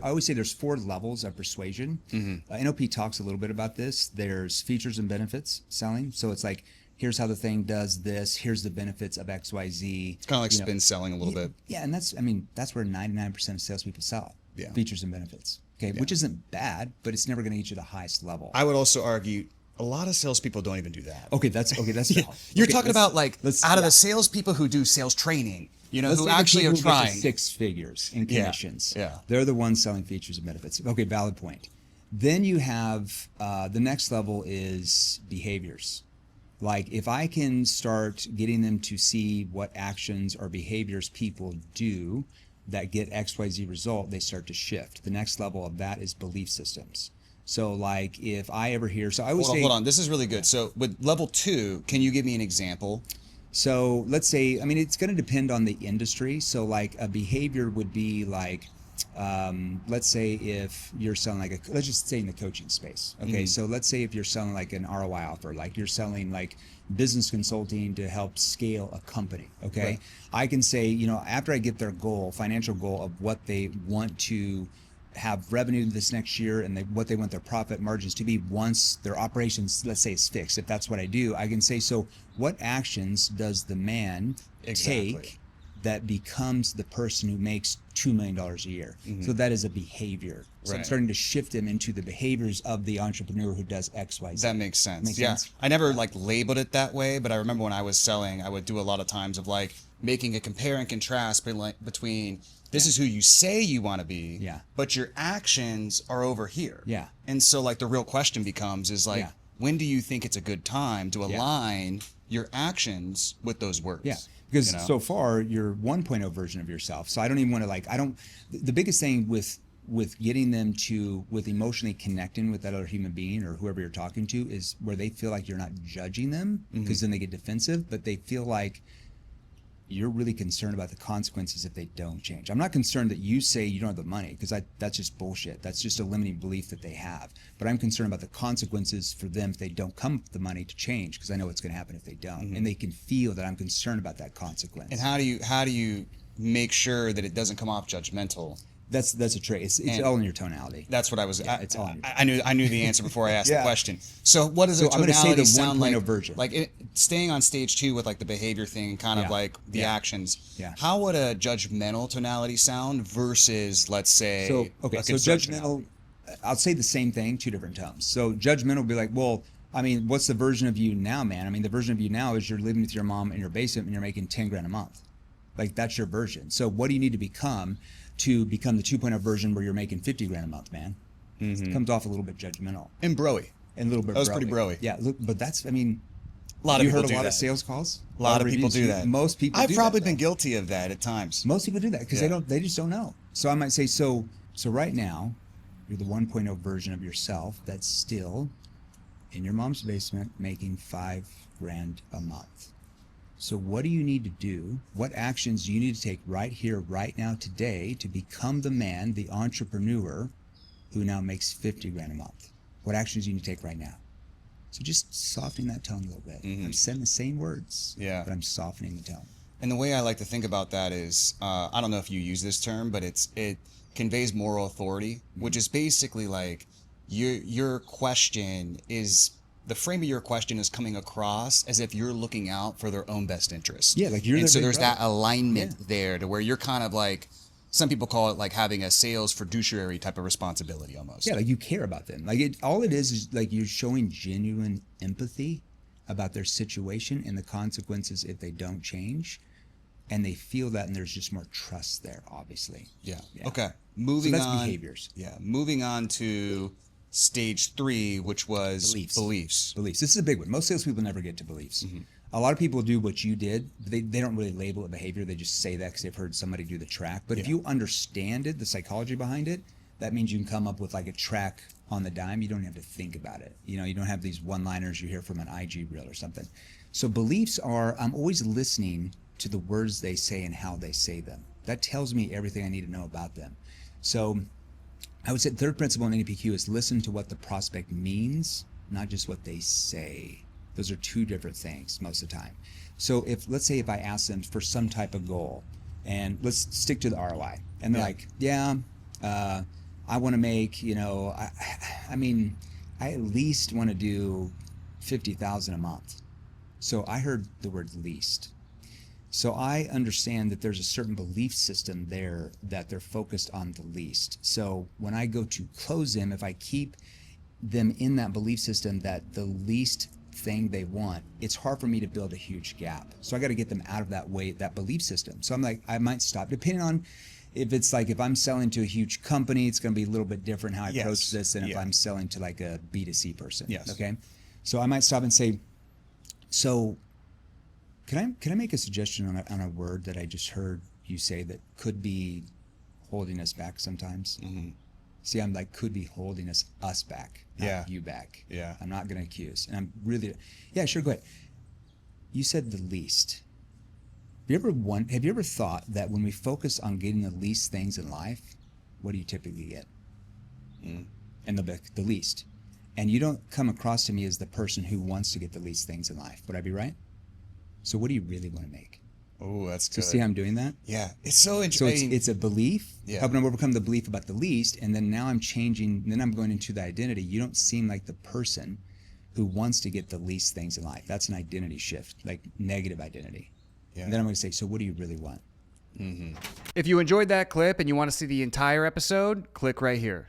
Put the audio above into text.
I always say there's 4 levels of persuasion. NLP talks a little bit about this. There's features and benefits selling. So it's like, here's how the thing does this. Here's the benefits of X, Y, Z. It's kind of like spin selling a little bit. Yeah, and that's where 99% of salespeople sell. Yeah. Features and benefits. Okay, which isn't bad, but it's never going to get you the highest level. I would also argue a lot of salespeople don't even do that. Okay, that's You're talking about like out of the salespeople who do sales training, who actually are trying 6 figures in commissions. Yeah. They're the ones selling features and benefits. Okay, valid point. Then you have the next level is behaviors. Like if I can start getting them to see what actions or behaviors people do that get XYZ result, they start to shift. The next level of that is belief systems. So like if I ever hear, so I always say, hold on, this is really good. So with level 2, can you give me an example? So let's say, it's going to depend on the industry. So like a behavior would be like, let's say if you're selling let's just say in the coaching space. Okay. So let's say if you're selling like an ROI offer, like you're selling like business consulting to help scale a company. Okay. Right. I can say, after I get their goal, financial goal of what they want to have revenue this next year and what they want their profit margins to be once their operations, let's say, is fixed. If that's what I do, I can say, so what actions does the man take that becomes the person who makes $2 million a year? So that is a behavior. So I'm starting to shift them into the behaviors of the entrepreneur who does X, Y, Z. That makes sense. Sense? I never labeled it that way, but I remember when I was selling, I would do a lot of times of making a compare and contrast between this is who you say you want to be, but your actions are over here. Yeah. And so the real question becomes is when do you think it's a good time to align your actions with those words? Yeah. Because so far you're 1.0 version of yourself. So I don't even want to the biggest thing with getting them with emotionally connecting with that other human being or whoever you're talking to is where they feel like you're not judging them, because then they get defensive, but they feel like you're really concerned about the consequences if they don't change. I'm not concerned that you say you don't have the money, because that's just bullshit. That's just a limiting belief that they have. But I'm concerned about the consequences for them if they don't come up with the money to change, because I know what's going to happen if they don't. And they can feel that I'm concerned about that consequence. And how do you make sure that it doesn't come off judgmental? That's a trait. It's all in your tonality. That's what I was. It's all. I knew the answer before I asked the question. So what does a tonality sound like? Version. Staying on stage 2 with the behavior thing, kind of the actions. Yeah. How would a judgmental tonality sound versus, let's say, so judgmental? I'll say the same thing, 2 different tones. So judgmental would be like, well, what's the version of you now, man? The version of you now is you're living with your mom in your basement and you're making $10,000 a month. That's your version. So what do you need to become the 2.0 version where you're making $50,000 a month, man? It comes off a little bit judgmental and broy, and a little bit. That was pretty broy. Yeah, look, but that's. A lot of people do that. You heard a lot of sales calls. A lot of people do that. Most people. I've probably been guilty of that at times. Most people do that because they just don't know. So I might say, so right now, you're the 1.0 version of yourself that's still in your mom's basement making $5,000 a month. So what do you need to do? What actions do you need to take right here, right now, today to become the man, the entrepreneur who now makes $50,000 a month? What actions do you need to take right now? So just softening that tone a little bit. I'm saying the same words, but I'm softening the tone. And the way I like to think about that is, I don't know if you use this term, but it conveys moral authority, which is basically your question is, the frame of your question is coming across as if you're looking out for their own best interest. Yeah, you're. And so there's that alignment there to where you're kind of some people call it having a sales fiduciary type of responsibility almost. Yeah, you care about them. All it is you're showing genuine empathy about their situation and the consequences if they don't change, and they feel that, and there's just more trust there, obviously. Yeah. Okay. Moving that's on. Behaviors. Yeah. Moving on to stage 3, which was beliefs. This is a big one. Most salespeople never get to beliefs. A lot of people do what you did. They don't really label it behavior. They just say that because they've heard somebody do the track. But if you understand it, the psychology behind it, that means you can come up with a track on the dime. You don't have to think about it. You don't have these one-liners you hear from an IG reel or something. So beliefs are, I'm always listening to the words they say and how they say them. That tells me everything I need to know about them. So I would say the third principle in NPQ is listen to what the prospect means, not just what they say. Those are 2 different things most of the time. So let's say if I ask them for some type of goal, and let's stick to the ROI, and they're I want to make, I mean, I at least want to do 50,000 a month. So I heard the word least. So I understand that there's a certain belief system there that they're focused on the least. So when I go to close them, if I keep them in that belief system that the least thing they want, it's hard for me to build a huge gap. So I got to get them out of that belief system. So I'm like, I might stop, depending on if it's like, if I'm selling to a huge company, it's going to be a little bit different how I approach this than if I'm selling to like a B2C person. Yes. Okay. So I might stop and say, so can I make a suggestion on a word that I just heard you say that could be holding us back sometimes? Mm-hmm. See, I'm like, could be holding us back, not you back. Yeah. I'm not going to accuse. And I'm really, sure, go ahead. You said the least. Have you ever thought that when we focus on getting the least things in life, what do you typically get? And the least. And you don't come across to me as the person who wants to get the least things in life. Would I be right? So what do you really want to make? Oh, that's good. So see how I'm doing that? Yeah. It's so interesting. So it's a belief, helping them overcome the belief about the least, and then now I'm changing, then I'm going into the identity. You don't seem like the person who wants to get the least things in life. That's an identity shift, like negative identity. Yeah. And then I'm going to say, so what do you really want? If you enjoyed that clip and you want to see the entire episode, click right here.